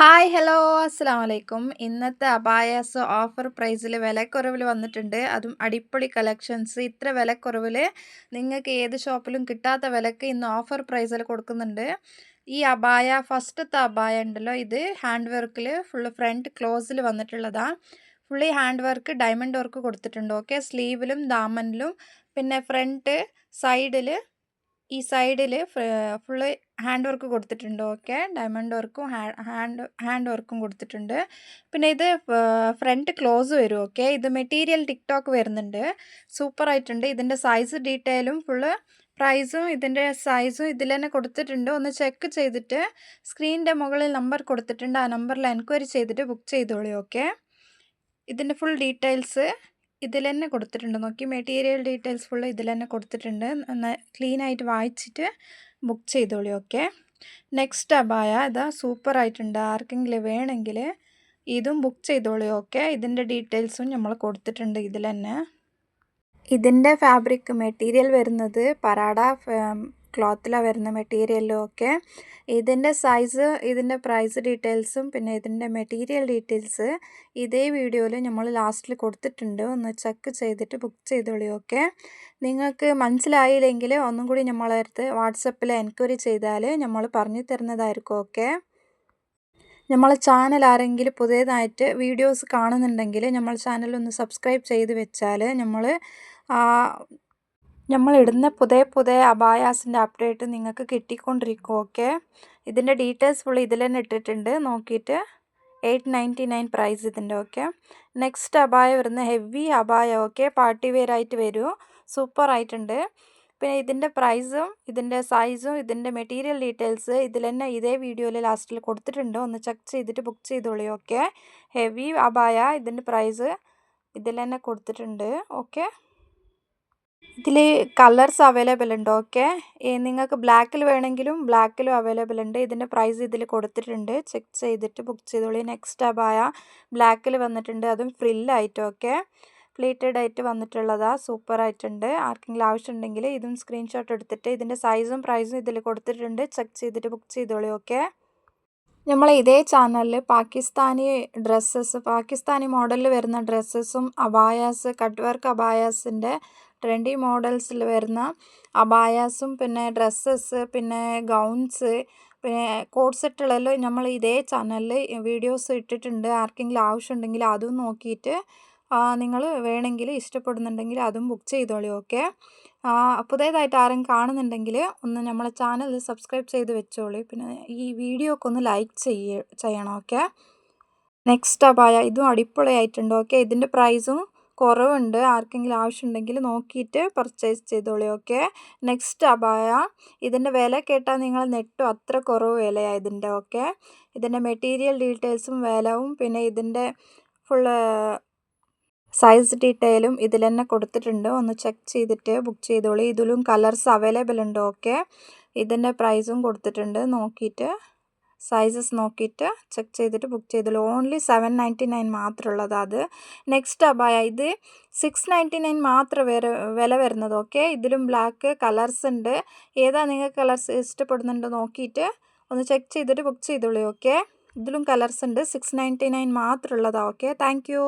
Hi hello അസ്സലാമലൈക്കും. ഇന്നത്തെ abayas offer പ്രൈസിൽ വിലക്കുറവിൽ വന്നിട്ടുണ്ട്. അതും അടിപൊളി കളക്ഷൻസ്. ഇത്ര വിലക്കുറവിൽ നിങ്ങൾക്ക് ഏത് ഷോപ്പിലും കിട്ടാത്ത വിലക്ക് ഇന്ന് ഓഫർ പ്രൈസിൽ കൊടുക്കുന്നുണ്ട്. ഈ അബായ ഫസ്റ്റത്തെ അബായ ഉണ്ടല്ലോ, ഇത് ഹാൻഡ് വർക്കിൽ ഫുള്ള് ഫ്രണ്ട് ക്ലോസിൽ വന്നിട്ടുള്ളതാണ്. Fully hand work diamond work കൊടുത്തിട്ടുണ്ട്. ഓക്കെ, സ്ലീവിലും ദാമനിലും പിന്നെ ഫ്രണ്ട് സൈഡിൽ ഈ സൈഡിൽ ഫുള്ള് ഹാൻഡ് വർക്ക് കൊടുത്തിട്ടുണ്ട്. ഓക്കെ, ഡയമണ്ട് വർക്കും ഹാൻഡ് വർക്കും കൊടുത്തിട്ടുണ്ട്. പിന്നെ ഇത് ഫ്രണ്ട് ക്ലോസ് വരും. ഓക്കെ, ഇത് മെറ്റീരിയൽ ടിക്ടോക്ക് വരുന്നുണ്ട്. സൂപ്പറായിട്ടുണ്ട്. ഇതിൻ്റെ സൈസ് ഡീറ്റെയിലും ഫുള്ള് പ്രൈസും ഇതിൻ്റെ സൈസും ഇതിൽ തന്നെ കൊടുത്തിട്ടുണ്ട്. ഒന്ന് ചെക്ക് ചെയ്തിട്ട് സ്ക്രീനിൻ്റെ മുകളിൽ നമ്പർ കൊടുത്തിട്ടുണ്ട്. ആ നമ്പറിൽ എൻക്വയറി ചെയ്തിട്ട് ബുക്ക് ചെയ്തോളൂ. ഓക്കെ, ഇതിൻ്റെ ഫുൾ ഡീറ്റെയിൽസ് ഇതിൽ തന്നെ കൊടുത്തിട്ടുണ്ട്. നോക്കി, മെറ്റീരിയൽ ഡീറ്റെയിൽസ് ഫുള്ള് ഇതിൽ തന്നെ കൊടുത്തിട്ടുണ്ട്. ക്ലീനായിട്ട് വായിച്ചിട്ട് ബുക്ക് ചെയ്തോളൂ. ഓക്കെ, നെക്സ്റ്റ് അബായ ഇതാ സൂപ്പറായിട്ടുണ്ട്. ആർക്കെങ്കിലും വേണമെങ്കിൽ ഇതും ബുക്ക് ചെയ്തോളൂ. ഓക്കെ, ഇതിൻ്റെ ഡീറ്റെയിൽസും നമ്മൾ കൊടുത്തിട്ടുണ്ട് ഇതിൽ തന്നെ. ഇതിൻ്റെ ഫാബ്രിക് മെറ്റീരിയൽ വരുന്നത് പരാഡ ക്ലോത്തിലാണ് വരുന്ന മെറ്റീരിയലും. ഓക്കെ, ഇതിൻ്റെ സൈസ് ഇതിൻ്റെ പ്രൈസ് ഡീറ്റെയിൽസും പിന്നെ ഇതിൻ്റെ മെറ്റീരിയൽ ഡീറ്റെയിൽസ് ഇതേ വീഡിയോയിൽ നമ്മൾ ലാസ്റ്റിൽ കൊടുത്തിട്ടുണ്ട്. ഒന്ന് ചെക്ക് ചെയ്തിട്ട് ബുക്ക് ചെയ്തോളൂ. ഓക്കെ, നിങ്ങൾക്ക് മനസ്സിലായില്ലെങ്കിൽ ഒന്നും കൂടി നമ്മളെ അടുത്ത് വാട്സപ്പിൽ എൻക്വയറി ചെയ്താൽ നമ്മൾ പറഞ്ഞു തരുന്നതായിരിക്കും. ഓക്കെ, നമ്മളെ ചാനൽ ആരെങ്കിലും പുതിയതായിട്ട് വീഡിയോസ് കാണുന്നുണ്ടെങ്കിൽ നമ്മൾ ചാനലൊന്ന് സബ്സ്ക്രൈബ് ചെയ്ത് വെച്ചാൽ നമ്മളിടുന്ന പുതിയ അബായാസിൻ്റെ അപ്ഡേറ്റ് നിങ്ങൾക്ക് കിട്ടിക്കൊണ്ടിരിക്കും. ഓക്കെ, ഇതിൻ്റെ ഡീറ്റെയിൽസ് ഫുൾ ഇതിൽ തന്നെ ഇട്ടിട്ടുണ്ട്. നോക്കിയിട്ട് 899 പ്രൈസ് ഇതിൻ്റെ. ഓക്കെ, നെക്സ്റ്റ് അബായ വരുന്ന ഹെവി അബായ. ഓക്കെ, പാർട്ടി വെയർ ആയിട്ട് വരും. സൂപ്പറായിട്ടുണ്ട്. പിന്നെ ഇതിൻ്റെ പ്രൈസും ഇതിൻ്റെ സൈസും ഇതിൻ്റെ മെറ്റീരിയൽ ഡീറ്റെയിൽസ് ഇതിൽ തന്നെ ഇതേ വീഡിയോയിൽ ലാസ്റ്റിൽ കൊടുത്തിട്ടുണ്ട്. ഒന്ന് ചെക്ക് ചെയ്തിട്ട് ബുക്ക് ചെയ്തോളൂ. ഓക്കെ, ഹെവി അബായ ഇതിൻ്റെ പ്രൈസ് ഇതിൽ തന്നെ കൊടുത്തിട്ടുണ്ട്. ഓക്കെ, ഇതിൽ കളേഴ്സ് അവൈലബിൾ ഉണ്ട്. ഓക്കെ, നിങ്ങൾക്ക് ബ്ലാക്കിൽ വേണമെങ്കിലും ബ്ലാക്കിലും അവൈലബിൾ ഉണ്ട്. ഇതിൻ്റെ പ്രൈസ് ഇതിൽ കൊടുത്തിട്ടുണ്ട്. ചെക്ക് ചെയ്തിട്ട് ബുക്ക് ചെയ്തോളൂ. നെക്സ്റ്റ് അബായ ബ്ലാക്കിൽ വന്നിട്ടുണ്ട്. അതും ഫ്രില്ലായിട്ട്. ഓക്കെ, പ്ലീറ്റഡ് ആയിട്ട് വന്നിട്ടുള്ളതാണ്. സൂപ്പറായിട്ടുണ്ട്. ആർക്കെങ്കിലും ആവശ്യമുണ്ടെങ്കിൽ ഇതും സ്ക്രീൻഷോട്ട് എടുത്തിട്ട് ഇതിൻ്റെ സൈസും പ്രൈസും ഇതിൽ കൊടുത്തിട്ടുണ്ട്. ചെക്ക് ചെയ്തിട്ട് ബുക്ക് ചെയ്തോളൂ. ഓക്കെ, നമ്മൾ ഇതേ ചാനലിൽ പാകിസ്ഥാനി ഡ്രസ്സസ്, പാകിസ്ഥാനി മോഡലിൽ വരുന്ന ഡ്രസ്സസും അബായാസ്, കട്ട് വർക്ക് അബായാസിൻ്റെ ട്രെൻഡി മോഡൽസിൽ വരുന്ന അബായാസും പിന്നെ ഡ്രസ്സസ് പിന്നെ ഗൗൺസ് പിന്നെ കോഡ് സെറ്റുകളെല്ലാം നമ്മൾ ഇതേ ചാനലിൽ വീഡിയോസ് ഇട്ടിട്ടുണ്ട്. ആർക്കെങ്കിലും ആവശ്യമുണ്ടെങ്കിൽ അതും നോക്കിയിട്ട് നിങ്ങൾ വേണമെങ്കിൽ ഇഷ്ടപ്പെടുന്നുണ്ടെങ്കിൽ അതും ബുക്ക് ചെയ്തോളൂ. ഓക്കെ, പുതിയതായിട്ട് ആരും കാണുന്നുണ്ടെങ്കിൽ ഒന്ന് നമ്മളെ ചാനൽ സബ്സ്ക്രൈബ് ചെയ്ത് വെച്ചോളൂ. പിന്നെ ഈ വീഡിയോക്ക് ഒന്ന് ലൈക്ക് ചെയ്യണം. ഓക്കെ, നെക്സ്റ്റ് അബായ ഇതും അടിപൊളിയായിട്ടുണ്ട്. ഓക്കെ, ഇതിൻ്റെ പ്രൈസും കുറവുണ്ട്. ആർക്കെങ്കിലും ആവശ്യമുണ്ടെങ്കിൽ നോക്കിയിട്ട് പർച്ചേസ് ചെയ്തോളൂ. ഓക്കെ, നെക്സ്റ്റ് അബായ ഇതിൻ്റെ വില കേട്ടാൽ നിങ്ങൾ നെട്ടും, അത്ര കുറവ് വിലയാണ് ഇതിൻ്റെ. ഓക്കെ, ഇതിൻ്റെ മെറ്റീരിയൽ ഡീറ്റെയിൽസും വിലവും പിന്നെ ഇതിൻ്റെ ഫുള്ള് സൈസ് ഡീറ്റെയിലും ഇതിൽ തന്നെ കൊടുത്തിട്ടുണ്ട്. ഒന്ന് ചെക്ക് ചെയ്തിട്ട് ബുക്ക് ചെയ്തോളൂ. ഇതിലും കളേഴ്സ് അവൈലബിൾ ഉണ്ട്. ഓക്കെ, ഇതിൻ്റെ പ്രൈസും കൊടുത്തിട്ടുണ്ട്. നോക്കിയിട്ട് സൈസസ് നോക്കിയിട്ട് ചെക്ക് ചെയ്തിട്ട് ബുക്ക് ചെയ്തോളൂ. ഓൺലി 799 മാത്രമുള്ളത് അത്. നെക്സ്റ്റ് അബായ ഇത് 699 മാത്രം വില വരുന്നത്. ഓക്കെ, ഇതിലും ബ്ലാക്ക് കളേഴ്സ് ഉണ്ട്. ഏതാ നിങ്ങൾക്ക് കളേഴ്സ് ഇഷ്ടപ്പെടുന്നുണ്ടോ നോക്കിയിട്ട് ഒന്ന് ചെക്ക് ചെയ്തിട്ട് ബുക്ക് ചെയ്തോളൂ. ഓക്കെ, ഇതിലും കളേഴ്സ് ഉണ്ട്. 699 മാത്രമുള്ളതാണ്. Okay, thank you.